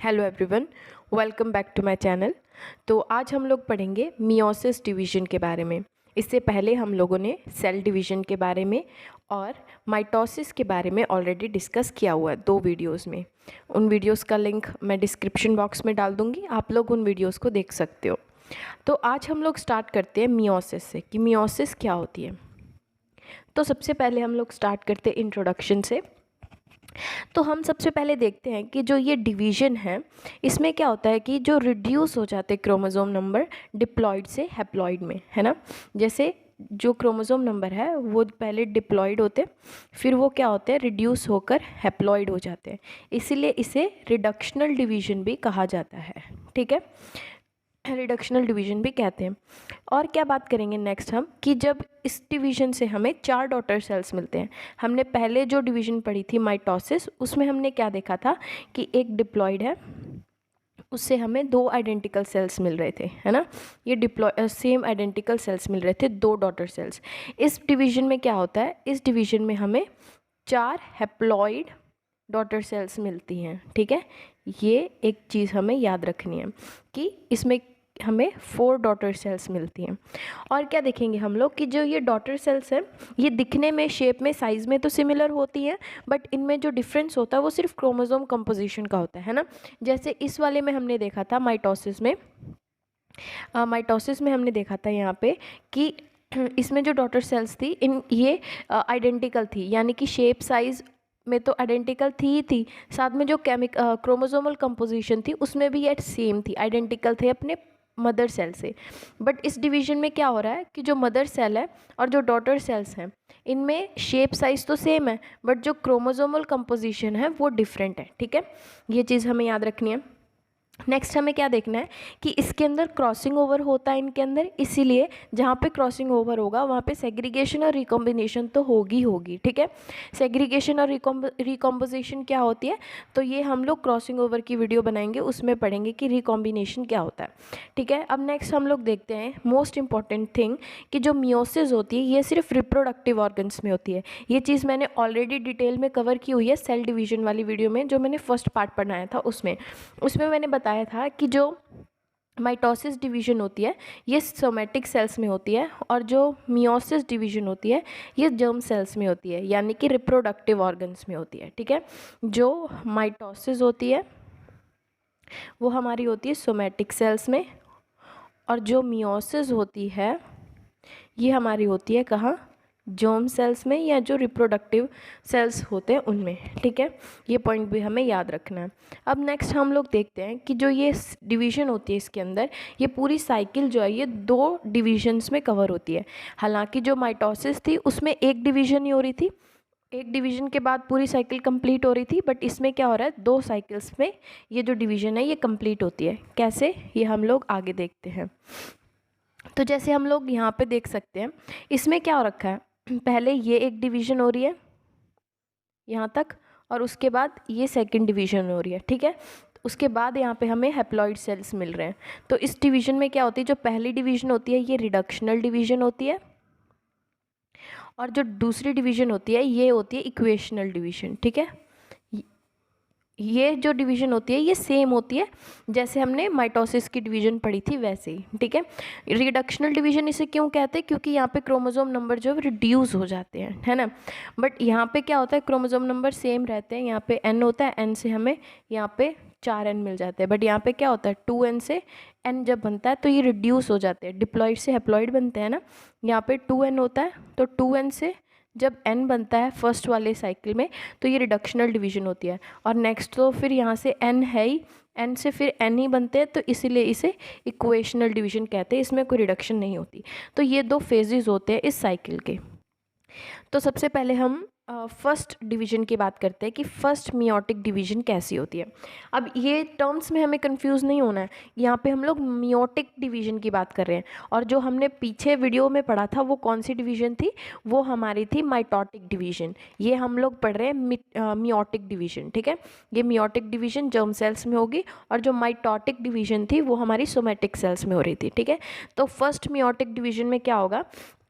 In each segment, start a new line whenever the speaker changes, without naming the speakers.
Hello everyone, welcome back to my channel. तो आज हम लोग पढ़ेंगे मियोसिस डिवीजन के बारे में। इससे पहले हम लोगों ने सेल डिवीजन के बारे में और माइटोसिस के बारे में ऑलरेडी डिस्कस किया हुआ है 2 वीडियोस में। उन वीडियोस का लिंक मैं डिस्क्रिप्शन बॉक्स में डाल दूँगी, आप लोग उन वीडियोस को देख सकते हो। तो आज हम लोग स्टार्ट करते हैं मियोसिस से कि मियोसिस क्या होती है। तो सबसे पहले हम लोग स्टार्ट करते हैं इंट्रोडक्शन से। तो हम सबसे पहले देखते हैं कि जो ये डिवीज़न है इसमें क्या होता है कि जो रिड्यूस हो जाते हैं क्रोमोसोम नंबर डिप्लॉइड से हैप्लॉइड में, है ना। जैसे जो क्रोमोसोम नंबर है वो पहले डिप्लॉइड होते फिर वो क्या होते हैं रिड्यूस होकर हैप्लॉइड हो जाते हैं, इसीलिए इसे रिडक्शनल डिवीज़न भी कहा जाता है। ठीक है, रिडक्शनल डिवीजन भी कहते हैं। और क्या बात करेंगे नेक्स्ट हम कि जब इस डिवीजन से हमें 4 डॉटर सेल्स मिलते हैं। हमने पहले जो डिवीजन पढ़ी थी माइटोसिस, उसमें हमने क्या देखा था कि एक डिप्लॉइड है, उससे हमें 2 आइडेंटिकल सेल्स मिल रहे थे, है ना। ये सेम आइडेंटिकल सेल्स मिल रहे थे, 2 डॉटर सेल्स। इस डिवीजन में क्या होता है, इस डिवीजन में हमें 4 हैप्लॉइड डॉटर सेल्स मिलती हैं। ठीक है, ये एक चीज़ हमें याद रखनी है कि इसमें हमें 4 डॉटर सेल्स मिलती हैं। और क्या देखेंगे हम लोग कि जो ये डॉटर सेल्स हैं ये दिखने में, शेप में, साइज़ में तो सिमिलर होती हैं, बट इनमें जो डिफरेंस होता है वो सिर्फ क्रोमोसोम कंपोजिशन का होता है ना। जैसे इस वाले में हमने देखा था माइटोसिस में हमने देखा था यहाँ पे कि इसमें जो डॉटर सेल्स थी इन ये आइडेंटिकल थी, यानी कि शेप साइज़ में तो आइडेंटिकल थी ही थी, साथ में जो क्रोमोसोमल कंपोजिशन थी उसमें भी ये सेम थी, आइडेंटिकल थे अपने मदर सेल से। बट इस डिवीजन में क्या हो रहा है कि जो मदर सेल है और जो डॉटर सेल्स हैं इनमें शेप साइज़ तो सेम है, बट जो क्रोमोसोमल कंपोजिशन है वो डिफरेंट है। ठीक है, ये चीज़ हमें याद रखनी है। नेक्स्ट हमें क्या देखना है कि इसके अंदर क्रॉसिंग ओवर होता है इनके अंदर, इसीलिए जहाँ पे क्रॉसिंग ओवर होगा वहाँ पे सेग्रीगेशन और रिकॉम्बिनेशन तो होगी। ठीक है, सेग्रीगेशन और रिकॉम्पोजिशन क्या होती है, तो ये हम लोग क्रॉसिंग ओवर की वीडियो बनाएंगे, उसमें पढ़ेंगे कि रिकॉम्बिनेशन क्या होता है। ठीक है, अब नेक्स्ट हम लोग देखते हैं मोस्ट इंपॉर्टेंट थिंग कि जो मियोसिस होती है ये सिर्फ रिप्रोडक्टिव ऑर्गन्स में होती है। ये चीज़ मैंने ऑलरेडी डिटेल में कवर की हुई है सेल डिवीजन वाली वीडियो में, जो मैंने फर्स्ट पार्ट पढ़ाया था उसमें मैंने बताया था कि जो माइटोसिस डिवीजन होती है ये सोमेटिक सेल्स में होती है और जो मियोसिस डिवीजन होती है ये जर्म सेल्स में होती है, यानी कि रिप्रोडक्टिव ऑर्गन्स में होती है। ठीक है, जो माइटोसिस होती है वो हमारी होती है सोमेटिक सेल्स में, और जो मियोसिस होती है ये हमारी होती है कहाँ, जर्म सेल्स में, या जो रिप्रोडक्टिव सेल्स होते हैं उनमें। ठीक है, ये पॉइंट भी हमें याद रखना है। अब नेक्स्ट हम लोग देखते हैं कि जो ये डिवीज़न होती है इसके अंदर ये पूरी साइकिल जो है ये 2 डिवीजन्स में कवर होती है। हालांकि जो माइटोसिस थी उसमें एक डिवीज़न ही हो रही थी, एक डिवीज़न के बाद पूरी साइकिल कंप्लीट हो रही थी, बट इसमें क्या हो रहा है 2 साइकिल्स में ये जो डिवीज़न है ये कंप्लीट होती है। कैसे, ये हम लोग आगे देखते हैं। तो जैसे हम लोग यहाँ पे देख सकते हैं इसमें क्या हो रखा है, पहले ये एक डिवीज़न हो रही है यहाँ तक, और उसके बाद ये सेकंड डिवीज़न हो रही है। ठीक है, उसके बाद यहाँ पे हमें हैप्लॉइड सेल्स मिल रहे हैं। तो इस डिवीज़न में क्या होती है, जो पहली डिवीज़न होती है ये रिडक्शनल डिवीज़न होती है, और जो दूसरी डिवीज़न होती है ये होती है इक्वेशनल डिवीज़न। ठीक है, ये जो डिवीज़न होती है ये सेम होती है जैसे हमने माइटोसिस की डिवीज़न पढ़ी थी वैसे ही। ठीक है, रिडक्शनल डिवीज़न इसे क्यों कहते हैं, क्योंकि यहाँ पे क्रोमोसोम नंबर जो है रिड्यूस हो जाते हैं, है ना। बट यहाँ पे क्या होता है, क्रोमोसोम नंबर सेम रहते हैं, यहाँ पे n होता है, n से हमें यहाँ पे 4n मिल जाते हैं, बट यहाँ पे क्या होता है 2n से n जब बनता है तो ये रिड्यूस हो जाते हैं, डिप्लॉइड से हैप्लॉइड बनते हैं ना। यहाँ पे 2n होता है, तो 2n से जब n बनता है फर्स्ट वाले साइकिल में तो ये रिडक्शनल डिवीज़न होती है, और नेक्स्ट तो फिर यहाँ से n है ही, n से फिर n ही बनते हैं, तो इसीलिए इसे इक्वेशनल डिवीज़न कहते हैं, इसमें कोई रिडक्शन नहीं होती। तो ये 2 फेजेस होते हैं इस साइकिल के। तो सबसे पहले हम फर्स्ट डिवीज़न की बात करते हैं कि फर्स्ट मियोटिक डिवीज़न कैसी होती है। अब ये टर्म्स में हमें कंफ्यूज नहीं होना है, यहाँ पे हम लोग मियोटिक डिवीज़न की बात कर रहे हैं, और जो हमने पीछे वीडियो में पढ़ा था वो कौन सी डिवीज़न थी, वो हमारी थी माइटोटिक डिवीज़न। ये हम लोग पढ़ रहे हैं मियोटिक डिवीज़न। ठीक है, ये मियोटिक डिवीज़न जर्म सेल्स में होगी, और जो माइटोटिक डिवीज़न थी वो हमारी सोमेटिक सेल्स में हो रही थी। ठीक है, तो फर्स्ट मियोटिक डिवीज़न में क्या होगा,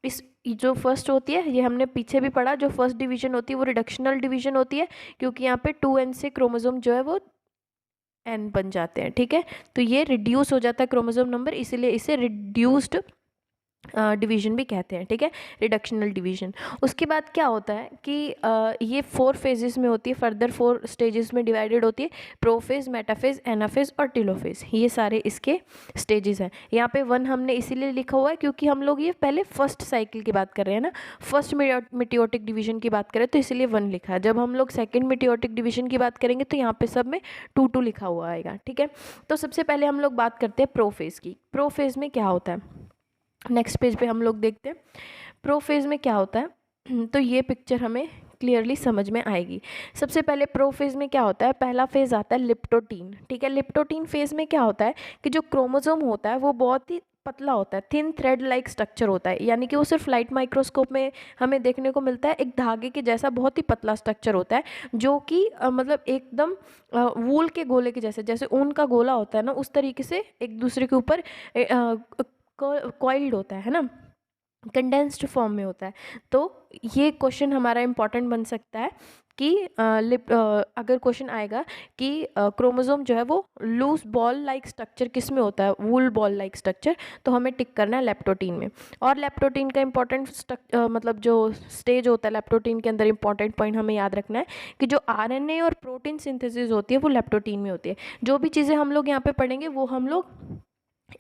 इस जो फर्स्ट होती है ये हमने पीछे भी पढ़ा, जो फर्स्ट डिवीजन होती है वो रिडक्शनल डिवीजन होती है, क्योंकि यहाँ पे 2n से क्रोमोसोम जो है वो n बन जाते हैं, ठीक है। तो ये रिड्यूस हो जाता है क्रोमोसोम नंबर, इसीलिए इसे रिड्यूस्ड डिवीजन भी कहते हैं, ठीक है, रिडक्शनल डिवीजन। उसके बाद क्या होता है कि ये 4 फेजेस में होती है, फर्दर 4 स्टेजेस में डिवाइडेड होती है, प्रोफेज, मेटाफेज, एनाफेज और टेलोफेज, ये सारे इसके स्टेजेस हैं। यहाँ पे 1 हमने इसीलिए लिखा हुआ है क्योंकि हम लोग ये पहले फर्स्ट साइकिल की बात कर रहे हैं ना, फर्स्ट मेटियोटिक डिवीजन की बात करें तो इसीलिए 1 लिखा है। जब हम लोग सेकेंड मेटियोटिक डिवीजन की बात करेंगे तो यहाँ पे सब में 2 लिखा हुआ आएगा, ठीक है। तो सबसे पहले हम लोग बात करते हैं प्रोफेज की। प्रोफेज में क्या होता है, नेक्स्ट पेज पे हम लोग देखते हैं प्रोफेज में क्या होता है। तो ये पिक्चर हमें क्लियरली समझ में आएगी। सबसे पहले प्रोफेज में क्या होता है, पहला फेज आता है लिप्टोटीन, ठीक है। लिप्टोटीन फेज में क्या होता है कि जो क्रोमोसोम होता है वो बहुत ही पतला होता है, थिन थ्रेड लाइक स्ट्रक्चर होता है, यानी कि वो सिर्फ लाइट माइक्रोस्कोप में हमें देखने को मिलता है, एक धागे के जैसा बहुत ही पतला स्ट्रक्चर होता है, जो कि मतलब एकदम वूल के गोले के जैसे, जैसे ऊन का गोला होता है ना, उस तरीके से एक दूसरे के ऊपर कॉइल्ड होता है ना, कंडेंस्ड फॉर्म में होता है। तो ये क्वेश्चन हमारा इम्पॉर्टेंट बन सकता है कि अगर क्वेश्चन आएगा कि क्रोमोसोम जो है वो लूज बॉल लाइक स्ट्रक्चर किस में होता है, वूल बॉल लाइक स्ट्रक्चर, तो हमें टिक करना है लेप्टोटीन में। और लेप्टोटीन का इम्पॉर्टेंट मतलब जो स्टेज होता है लेप्टोटीन के अंदर, इम्पॉर्टेंट पॉइंट हमें याद रखना है कि जो आरएनए और प्रोटीन सिंथेसिस होती है वो लेप्टोटीन में होती है। जो भी चीज़ें हम लोग यहाँ पे पढ़ेंगे वो हम लोग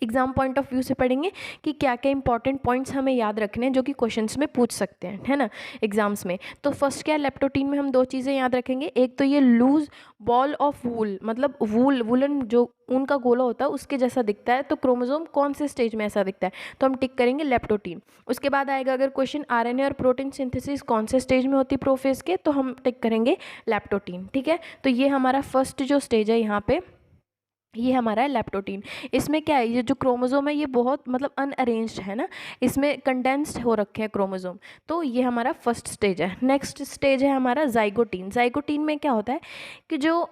एग्जाम पॉइंट ऑफ व्यू से पढ़ेंगे कि क्या क्या इंपॉर्टेंट पॉइंट्स हमें याद रखने हैं जो कि क्वेश्चंस में पूछ सकते हैं, है ना, एग्जाम्स में। तो फर्स्ट क्या है, लेप्टोटीन में हम 2 चीज़ें याद रखेंगे, एक तो ये लूज बॉल ऑफ वूल, मतलब वूलन जो ऊन का गोला होता है उसके जैसा दिखता है, तो क्रोमोसोम कौन से स्टेज में ऐसा दिखता है, तो हम टिक करेंगे लेप्टोटीन। उसके बाद आएगा अगर क्वेश्चन आरएनए और प्रोटीन सिंथेसिस कौन से स्टेज में होती है प्रोफेज के, तो हम टिक करेंगे लेप्टोटीन, ठीक है। तो ये हमारा फर्स्ट जो स्टेज है यहाँ पे, ये हमारा है लेप्टोटीन। इसमें क्या है, ये जो क्रोमोसोम है ये बहुत मतलब अनअरेंज्ड है ना, इसमें कंडेंस्ड हो रखे हैं क्रोमोसोम, तो ये हमारा फर्स्ट स्टेज है। नेक्स्ट स्टेज है हमारा जाइगोटीन। जाइगोटीन में क्या होता है कि जो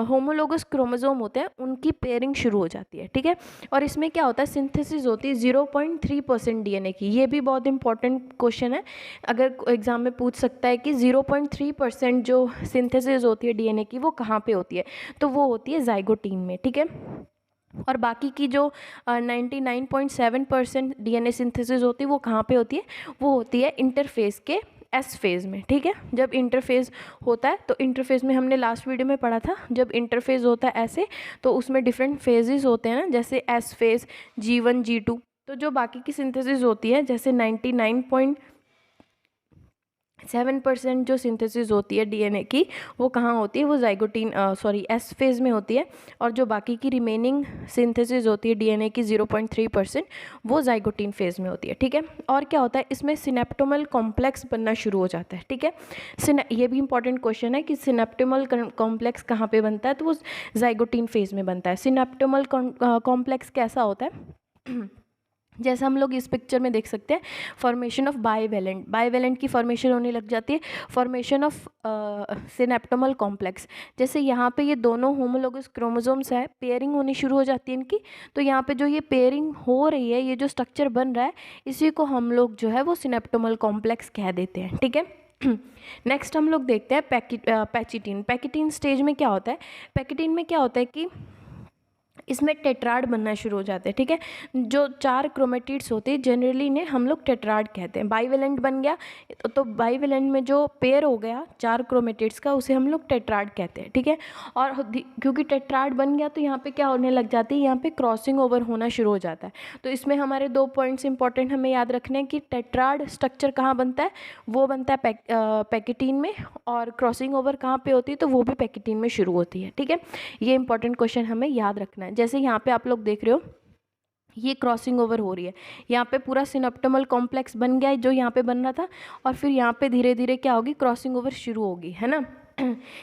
होमोलोगस क्रोमोसोम होते हैं उनकी पेयरिंग शुरू हो जाती है, ठीक है। और इसमें क्या होता है, सिंथेसिस होती है 0.3% डीएनए की। ये भी बहुत इंपॉर्टेंट क्वेश्चन है, अगर एग्जाम में पूछ सकता है कि 0.3% जो सिंथेसिस होती है डीएनए की वो कहाँ पे होती है, तो वो होती है जाइगोटीन में, ठीक है। और बाकी की जो 99.7% डीएनए सिंथेसिस होती है वो कहाँ पे होती है, वो होती है इंटरफेज के एस फेज़ में, ठीक है। जब इंटरफेज होता है, तो इंटरफेज में हमने लास्ट वीडियो में पढ़ा था, जब इंटरफेज होता है ऐसे तो उसमें डिफरेंट फेजेस होते हैं ना, जैसे एस फेज, G1 G2। तो जो बाकी की सिंथेसिस होती है जैसे 99.7% जो सिंथेसिस होती है डीएनए की वो कहाँ होती है, वो जाइगोटीन एस फेज में होती है। और जो बाकी की रिमेनिंग सिंथेसिस होती है डीएनए की 0.3% वो जाइगोटीन फेज में होती है, ठीक है। और क्या होता है, इसमें सिनेप्टोमल कॉम्प्लेक्स बनना शुरू हो जाता है, ठीक है। ये भी इंपॉर्टेंट क्वेश्चन है कि सिनेप्टोमल कॉम्प्लेक्स कहाँ पे बनता है, तो वो जाइगोटीन फेज में बनता है। सिनेप्टोमल कॉम्प्लेक्स कैसा होता है जैसा हम लोग इस पिक्चर में देख सकते हैं, फॉर्मेशन ऑफ बाइवेलेंट की फॉर्मेशन होने लग जाती है, फॉर्मेशन ऑफ सिनेप्टोमल कॉम्प्लेक्स। जैसे यहाँ पे ये दोनों होमोलोगस क्रोमोसोम्स है, पेयरिंग होनी शुरू हो जाती है इनकी, तो यहाँ पे जो ये पेयरिंग हो रही है, ये जो स्ट्रक्चर बन रहा है, इसी को हम लोग जो है वो सिनेप्टोमल कॉम्प्लेक्स कह देते हैं, ठीक है। नेक्स्ट हम लोग देखते हैं पैचिटीन। पैकिटीन स्टेज में क्या होता है, पैकिटीन में क्या होता है कि इसमें टेट्राड बनना शुरू हो जाते हैं, ठीक है। जो 4 क्रोमेटिड्स होते हैं जनरली इन्हें हम लोग टेट्राड कहते हैं। बाइवेलेंट बन गया तो बाइवेलेंट में जो पेयर हो गया 4 क्रोमेटिड्स का उसे हम लोग टेट्राड कहते हैं, ठीक है। और क्योंकि टेट्राड बन गया तो यहाँ पे क्या होने लग जाती है, यहाँ पे क्रॉसिंग ओवर होना शुरू हो जाता है। तो इसमें हमारे 2 पॉइंट्स इंपॉर्टेंट हमें याद रखने हैं कि टेट्राड स्ट्रक्चर कहाँ बनता है, वो बनता है पैकिटीन में, और क्रॉसिंग ओवर कहाँ पे होती है, तो वो भी पैकिटीन में शुरू होती है, ठीक है। ये इंपॉर्टेंट क्वेश्चन हमें याद रखना है। जैसे यहाँ पे आप लोग देख रहे हो ये क्रॉसिंग ओवर हो रही है, यहाँ पे पूरा सिनेप्टोमल कॉम्प्लेक्स बन गया है जो यहाँ पे बन रहा था, और फिर यहाँ पे धीरे धीरे क्या होगी, क्रॉसिंग ओवर शुरू होगी, है ना।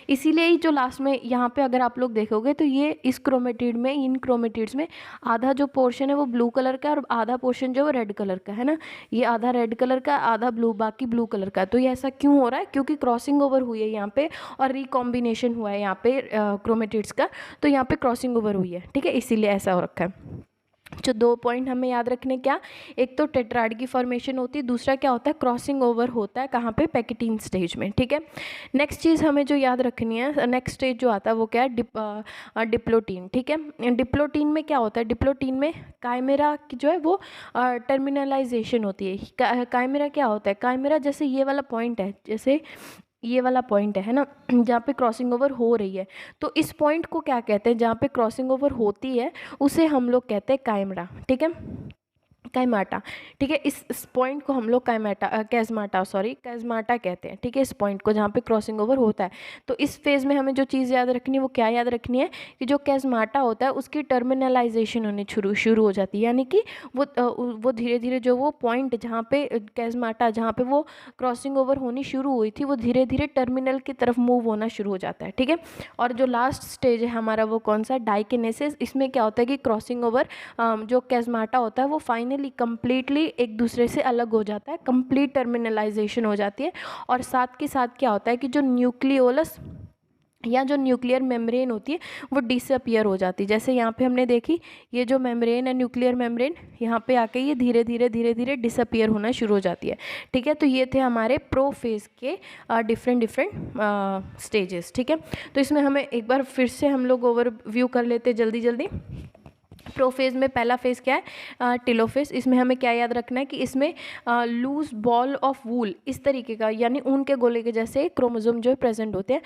इसीलिए ही जो लास्ट में यहाँ पे अगर आप लोग देखोगे तो ये इस क्रोमेटिड में, इन क्रोमेटिड्स में आधा जो पोर्शन है वो ब्लू कलर का है और आधा पोर्शन जो है रेड कलर का है ना, ये आधा रेड कलर का आधा ब्लू, बाकी ब्लू कलर का। तो ये ऐसा क्यों हो रहा है, क्योंकि क्रॉसिंग ओवर हुई है यहाँ पे और रिकॉम्बिनेशन हुआ है यहाँ पे क्रोमेटिड्स का, तो यहाँ पे क्रॉसिंग ओवर हुई है, ठीक है, इसीलिए ऐसा हो रखा है। जो 2 पॉइंट हमें याद रखने, क्या, एक तो टेट्राड की फॉर्मेशन होती है, दूसरा क्या होता है, क्रॉसिंग ओवर होता है कहाँ पे, पैकेटीन स्टेज में, ठीक है। नेक्स्ट चीज़ हमें जो याद रखनी है, नेक्स्ट स्टेज जो आता है वो क्या है, डिप्लोटीन, ठीक है। डिप्लोटीन में क्या होता है, डिप्लोटीन में काइमेरा की जो है वो टर्मिनलाइजेशन होती है। काइमेरा क्या होता है, काइमेरा जैसे ये वाला पॉइंट है, जैसे ये वाला पॉइंट है ना, जहाँ पे क्रॉसिंग ओवर हो रही है, तो इस पॉइंट को क्या कहते हैं, जहाँ पे क्रॉसिंग ओवर होती है उसे हम लोग कहते हैं काइमरा, ठीक है, काइमाटा, ठीक है। इस पॉइंट को हम लोग कैज़माटा कहते हैं, ठीक है, इस पॉइंट को जहाँ पे क्रॉसिंग ओवर होता है। तो इस फेज़ में हमें जो चीज़ याद रखनी है वो क्या याद रखनी है कि जो कैज़माटा होता है उसकी टर्मिनलाइजेशन होनी शुरू हो जाती है, यानी कि वो धीरे धीरे जो वो पॉइंट जहाँ पे कैज़माटा, जहाँ पे वो क्रॉसिंग ओवर होनी शुरू हुई थी, वो धीरे धीरे टर्मिनल की तरफ मूव होना शुरू हो जाता है, ठीक है। और जो लास्ट स्टेज है हमारा वो कौन सा, डाइकिनेसिस। इसमें क्या होता है कि क्रॉसिंग ओवर जो कैज़माटा होता है वो फाइनली कंप्लीटली एक दूसरे से अलग हो जाता है, कंप्लीट टर्मिनलाइजेशन हो जाती है। और साथ के साथ क्या होता है कि जो न्यूक्लियोलस या जो न्यूक्लियर मेम्ब्रेन होती है वो डिसअपियर हो जाती है। जैसे यहाँ पे हमने देखी, ये जो मेम्ब्रेन है, न्यूक्लियर मेम्ब्रेन, यहाँ पे आके ये धीरे धीरे डिसअपियर होना शुरू हो जाती है, ठीक है। तो ये थे हमारे प्रोफेज के डिफरेंट स्टेजेस, ठीक है। तो इसमें हमें एक बार फिर से हम लोग ओवरव्यू कर लेते हैं जल्दी। प्रोफेज में पहला फेज क्या है, टेलोफेज। इसमें हमें क्या याद रखना है कि इसमें लूज बॉल ऑफ वूल इस तरीके का, यानी ऊन के गोले के जैसे क्रोमोसोम जो है प्रेजेंट होते हैं।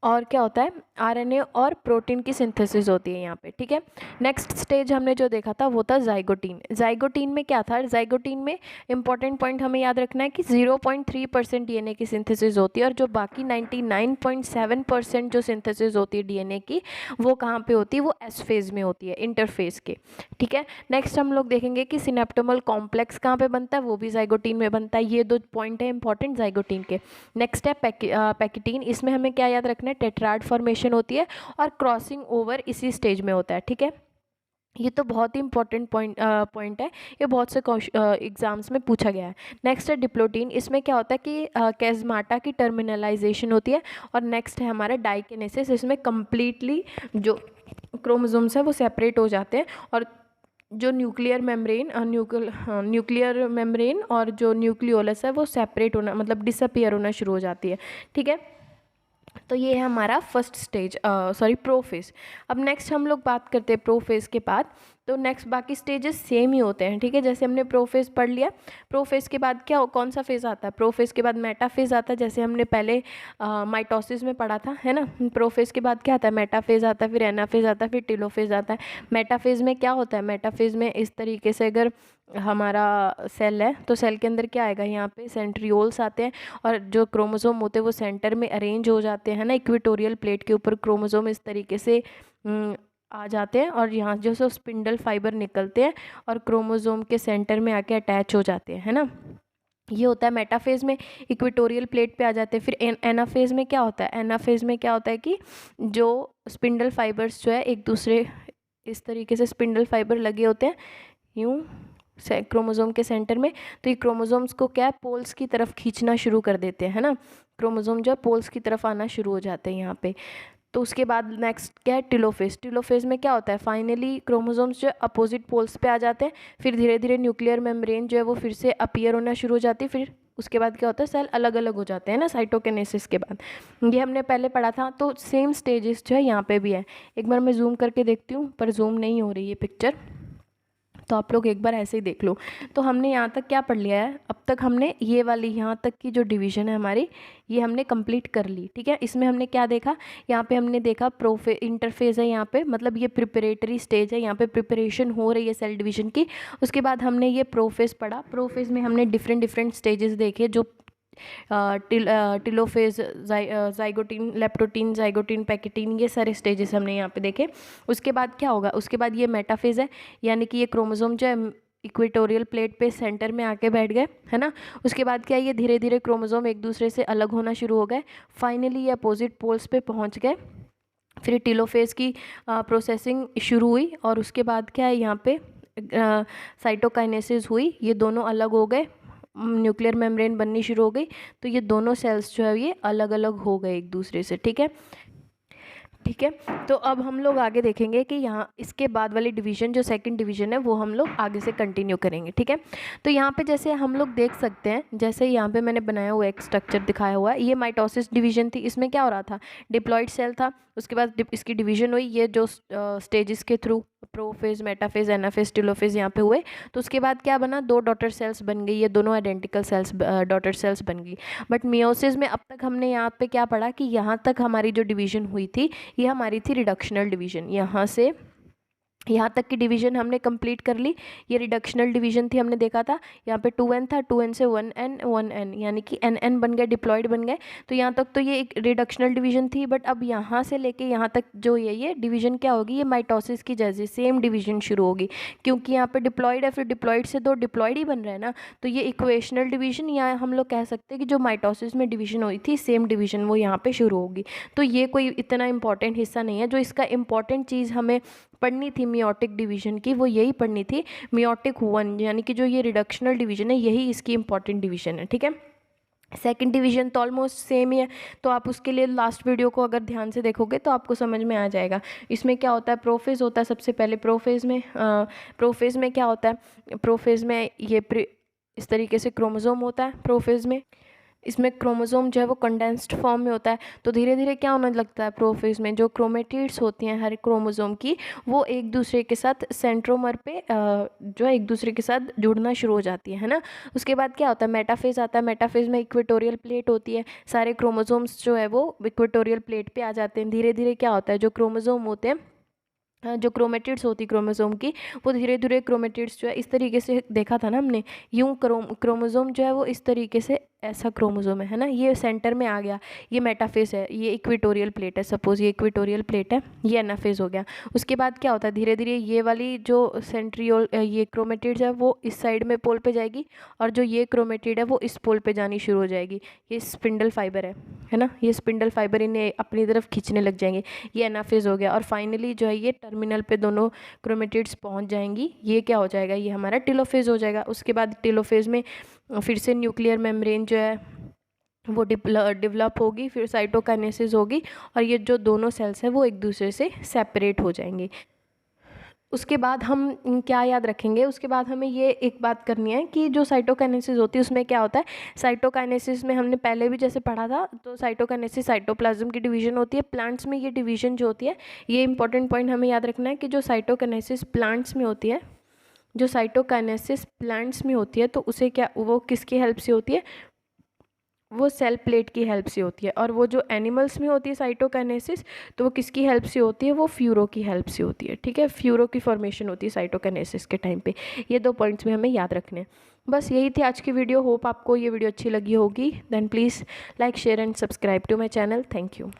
और क्या होता है, आरएनए और प्रोटीन की सिंथेसिस होती है यहाँ पे, ठीक है। नेक्स्ट स्टेज हमने जो देखा था वो था जाइगोटीन। जाइगोटीन में क्या था, जाइगोटीन में इंपॉर्टेंट पॉइंट हमें याद रखना है कि 0.3% डीएनए की सिंथेसिस होती है, और जो बाकी 99.7% जो सिंथेसिस होती है डीएनए की, वो कहाँ पे होती है, वो एस फेज में होती है, इंटरफेज के, ठीक है। नेक्स्ट हम लोग देखेंगे कि सिनेप्टोमल कॉम्प्लेक्स कहाँ पे बनता है, वो भी जाइगोटीन में बनता है। ये 2 पॉइंट है इंपॉर्टेंट जाइगोटीन के। नेक्स्ट है पैकेटीन। इसमें हमें क्या याद रखना है, टेट्राड फॉर्मेशन होती है और क्रॉसिंग ओवर इसी स्टेज में होता है, ठीक है। ये तो बहुत ही इंपॉर्टेंट पॉइंट है, ये बहुत से एग्जाम्स में पूछा गया है। नेक्स्ट है डिप्लोटीन। इसमें क्या होता है कि कैज़माटा की टर्मिनलाइजेशन होती है। और नेक्स्ट है हमारा डाइकिनेसिस। इसमें कम्प्लीटली जो क्रोमोसोम्स है वो सेपरेट हो जाते हैं, और जो न्यूक्लियर मेम्ब्रेन और जो न्यूक्लियोलस है वो सेपरेट होना, मतलब डिसअपियर होना शुरू हो जाती है, ठीक है। तो ये है हमारा फर्स्ट स्टेज, प्रोफेज। अब नेक्स्ट हम लोग बात करते हैं प्रोफेज के बाद। तो नेक्स्ट बाकी स्टेजेस सेम ही होते हैं, ठीक है। जैसे हमने प्रोफेज पढ़ लिया, प्रोफेज के बाद क्या कौन सा फेज आता है, प्रोफेज के बाद मेटाफेज आता है, जैसे हमने पहले माइटोसिस में पढ़ा था, है ना। प्रोफेज के बाद क्या आता है, मेटाफेज आता है, फिर एनाफेज आता है, फिर टेलोफेज आता है। मेटाफेज में क्या होता है, मेटाफेज में इस तरीके से अगर हमारा सेल है तो सेल के अंदर क्या आएगा, यहाँ पे सेंट्रियोल्स आते हैं, और जो क्रोमोसोम होते हैं वो सेंटर में अरेंज हो जाते हैं ना, इक्वेटोरियल प्लेट के ऊपर क्रोमोसोम इस तरीके से आ जाते हैं, और यहाँ जो सो स्पिंडल फाइबर निकलते हैं और क्रोमोसोम के सेंटर में आके अटैच हो जाते हैं, है ना। ये होता है मेटाफेज में, इक्वेटोरियल प्लेट पे आ जाते हैं। फिर एनाफेज में क्या होता है, एनाफेज में क्या होता है कि जो स्पिंडल फाइबर्स जो है एक दूसरे, इस तरीके से स्पिंडल फाइबर लगे होते हैं यूँ क्रोमोसोम के सेंटर में, तो ये क्रोमोसोम्स को क्या है, पोल्स की तरफ खींचना शुरू कर देते हैं, है ना। क्रोमोसोम जो है पोल्स की तरफ आना शुरू हो जाते हैं यहाँ पे। तो उसके बाद नेक्स्ट क्या है, टेलोफेज। टेलोफेज में क्या होता है, फाइनली क्रोमोसोम्स जो है अपोजिट पोल्स पे आ जाते हैं, फिर धीरे धीरे न्यूक्लियर मेम्ब्रेन जो है वो फिर से अपीयर होना शुरू हो जाती है। फिर उसके बाद क्या होता है, सेल अलग अलग हो जाते हैं ना, साइटोकिनेसिस के बाद। ये हमने पहले पढ़ा था। तो सेम स्टेजेस जो है यहाँ पे भी है। एक बार मैं जूम करके देखती हूँ, पर जूम नहीं हो रही है पिक्चर, तो आप लोग एक बार ऐसे ही देख लो। तो हमने यहाँ तक क्या पढ़ लिया है, अब तक हमने ये वाली यहाँ तक की जो डिवीज़न है हमारी, ये हमने कंप्लीट कर ली, ठीक है। इसमें हमने क्या देखा, यहाँ पे हमने देखा इंटरफेज है यहाँ पे, मतलब ये प्रिपरेटरी स्टेज है, यहाँ पे प्रिपरेशन हो रही है सेल डिवीज़न की। उसके बाद हमने ये प्रोफेज पढ़ा। प्रोफेज में हमने डिफरेंट स्टेजेस देखे, जो telophase, zygotene, leptotene, zygotene, pachytene, ये सारे स्टेजेस हमने यहाँ पे देखे। उसके बाद क्या होगा, उसके बाद ये मेटाफेज है, यानी कि ये क्रोमोसोम जो है इक्वेटोरियल प्लेट पे सेंटर में आके बैठ गए, है ना। उसके बाद क्या है, ये धीरे धीरे क्रोमोसोम एक दूसरे से अलग होना शुरू हो गए, फाइनली ये अपोजिट पोल्स पे पहुँच गए। फिर टेलोफेज की प्रोसेसिंग शुरू हुई, और उसके बाद क्या है, यहाँ पे साइटोकाइनेसिस हुई, ये दोनों अलग हो गए, न्यूक्लियर मेम्ब्रेन बननी शुरू हो गई। तो ये दोनों सेल्स जो है ये अलग अलग हो गए एक दूसरे से, ठीक है। ठीक है। तो अब हम लोग आगे देखेंगे कि यहाँ इसके बाद वाली डिवीज़न जो सेकंड डिवीज़न है वो हम लोग आगे से कंटिन्यू करेंगे। ठीक है। तो यहाँ पे जैसे हम लोग देख सकते हैं, जैसे यहाँ पे मैंने बनाया हुआ एक स्ट्रक्चर दिखाया हुआ है, ये माइटोसिस डिवीज़न थी। इसमें क्या हो रहा था, डिप्लॉइड सेल था, उसके बाद इसकी डिवीज़न हुई, ये जो स्टेजेस के through prophase, metaphase, anaphase, telophase यहाँ पे हुए। तो उसके बाद क्या बना, 2 डॉटर सेल्स बन गई, ये दोनों आइडेंटिकल सेल्स डॉटर सेल्स बन गई। बट मियोसिस में अब तक हमने यहाँ पे क्या पढ़ा कि यहाँ तक हमारी जो डिवीज़न हुई थी ये हमारी थी रिडक्शनल डिवीज़न। यहाँ से यहाँ तक की डिवीज़न हमने कंप्लीट कर ली, ये रिडक्शनल डिवीज़न थी, हमने देखा था। यहाँ पे 2n था, 2n से 1n 1n यानी कि n बन गए, डिप्लॉयड बन गए। तो यहाँ तक तो ये एक रिडक्शनल डिवीज़न थी। बट अब यहाँ से लेके यहाँ तक जो ये डिवीज़न क्या होगी, ये माइटोसिस की जैसे सेम डिवीज़न शुरू होगी, क्योंकि यहाँ पे डिप्लॉयड है, फिर डिप्लॉयड से 2 डिप्लॉयड ही बन रहे हैं ना। तो ये इक्वेशनल डिवीज़न, या हम लोग कह सकते हैं कि जो माइटोसिस में डिवीज़न हुई थी सेम डिवीज़न वो यहाँ पे शुरू होगी। तो ये कोई इतना इंपॉर्टेंट हिस्सा नहीं है। जो इसका इंपॉर्टेंट चीज़ हमें पढ़नी थी मियोटिक डिवीज़न की, वो यही पढ़नी थी, मियोटिक 1, यानी कि जो ये रिडक्शनल डिवीज़न है यही इसकी इंपॉर्टेंट डिवीज़न है। ठीक है। सेकंड डिवीज़न तो ऑलमोस्ट सेम ही है, तो आप उसके लिए लास्ट वीडियो को अगर ध्यान से देखोगे तो आपको समझ में आ जाएगा। इसमें क्या होता है, प्रोफेज होता है सबसे पहले। प्रोफेज में क्या होता है, प्रोफेज में ये इस तरीके से क्रोमोसोम होता है। प्रोफेज में इसमें क्रोमोसोम जो है वो कंडेंस्ड फॉर्म में होता है। तो धीरे धीरे क्या होने लगता है, प्रोफेज में जो क्रोमेटिड्स होती हैं हर क्रोमोसोम की, वो एक दूसरे के साथ सेंट्रोमर पे जो है एक दूसरे के साथ जुड़ना शुरू हो जाती है ना। उसके बाद क्या होता है, मेटाफेज आता है। मेटाफेज में इक्वेटोरियल प्लेट होती है, सारे क्रोमोसोम्स जो है वो इक्वेटोरियल प्लेट पे आ जाते हैं। धीरे धीरे क्या होता है, जो क्रोमोसोम होते हैं, जो क्रोमेटिड्स होती क्रोमोसोम की, वो धीरे धीरे क्रोमेटिड्स जो है इस तरीके से देखा था ना हमने, यूं क्रोमोसोम जो है वो इस तरीके से ऐसा क्रोमोसोम है ना, ये सेंटर में आ गया, ये मेटाफेज है, ये इक्वेटोरियल प्लेट है, सपोज ये इक्वेटोरियल प्लेट है, ये एनाफेज हो गया। उसके बाद क्या होता है, धीरे धीरे ये वाली जो सेंट्रियोल ये क्रोमेटिड्स है वो इस साइड में पोल पे जाएगी, और जो ये क्रोमेटिड है वो इस पोल पे जानी शुरू हो जाएगी। ये स्पिंडल फाइबर है ना, ये स्पिंडल फाइबर इन्हें अपनी तरफ खींचने लग जाएंगे, ये एनाफेज हो गया। और फाइनली जो है ये टर्मिनल पे दोनों क्रोमेटिड्स पहुंच जाएंगी, ये क्या हो जाएगा, ये हमारा टेलोफेज हो जाएगा। उसके बाद टेलोफेज में फिर से न्यूक्लियर मेम्ब्रेन जो है वो डेवलप होगी, फिर साइटोकाइनेसिस होगी, और ये जो दोनों सेल्स हैं वो एक दूसरे से सेपरेट हो जाएंगे। उसके बाद हम क्या याद रखेंगे, उसके बाद हमें ये एक बात करनी है कि जो साइटोकाइनेसिस होती है उसमें क्या होता है। साइटोकाइनेसिस में हमने पहले भी जैसे पढ़ा था, तो साइटोकाइनेसिस साइटोप्लाज्म की डिवीज़न होती है। प्लांट्स में ये डिवीज़न जो होती है, ये इंपॉर्टेंट पॉइंट हमें याद रखना है कि जो साइटोकाइनेसिस प्लांट्स में होती है, जो साइटोकाइनेसिस प्लांट्स में होती है, तो उसे क्या, वो किसकी हेल्प से होती है, वो सेल प्लेट की हेल्प से होती है। और वो जो एनिमल्स में होती है साइटोकाइनेसिस, तो वो किसकी हेल्प से होती है, वो फ्यूरो की हेल्प से होती है। ठीक है, फ्यूरो की फॉर्मेशन होती है साइटोकाइनेसिस के टाइम पे। ये 2 पॉइंट्स में हमें याद रखने हैं। बस यही थी आज की वीडियो। होप आपको ये वीडियो अच्छी लगी होगी। Then please like, share and subscribe to my channel. Thank you.